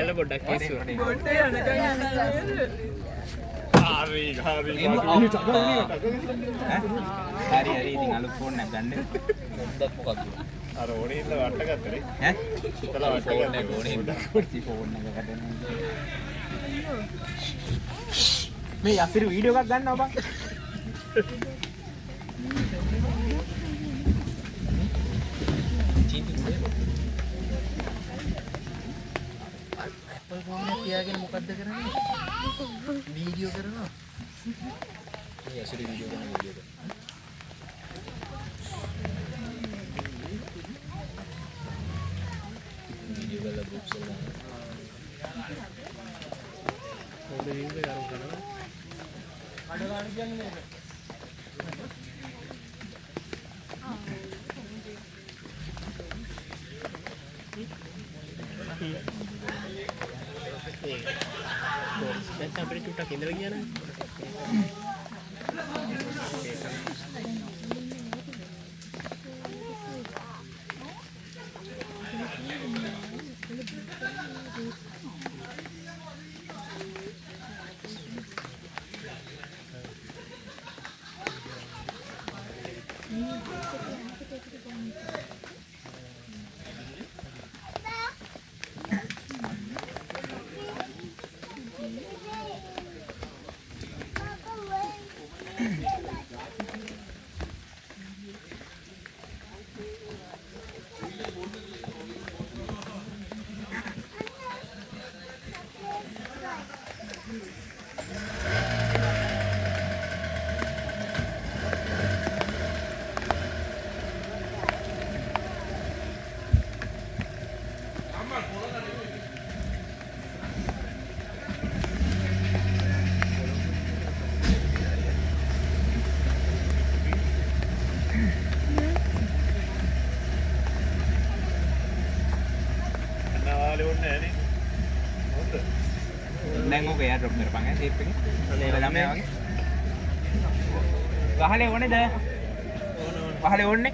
වල පොඩ්ඩක් කිස්සුවා. හරි ඉතින් අලුත් ෆෝන් එකක් ගන්න. හොඳක් මොකක්ද? අර ඕනේ ඉන්න වට ගත්තනේ. ඈ? ඉතලා වට ගන්න ඕනේ ඉන්න ෆෝන් එකකට එන්න. මේ යසිරි වීඩියෝ එකක් ගන්නවා බං. Apple phone එක තියාගෙන මොකද්ද කරන්නේ? වීඩියෝ කරනවා. මේ යසිරි වීඩියෝ කරන වීඩියෝ එක. වීඩියෝ වල ගෲප්ස් වල දානවා. හොඳ වීඩියෝ එකක් කරනවා. කඩ ගන්න කියන්නේ නේද? දැන් අපිට චුට්ටක් ඉඳලා ගියා නේද? දැන් ඔක එයා ඩ්‍රොප් කරපන් ඈ ෂේප් එකේ. ඒක ළමයා වගේ. වහලේ ඕනේද? වහලේ ඕනේ.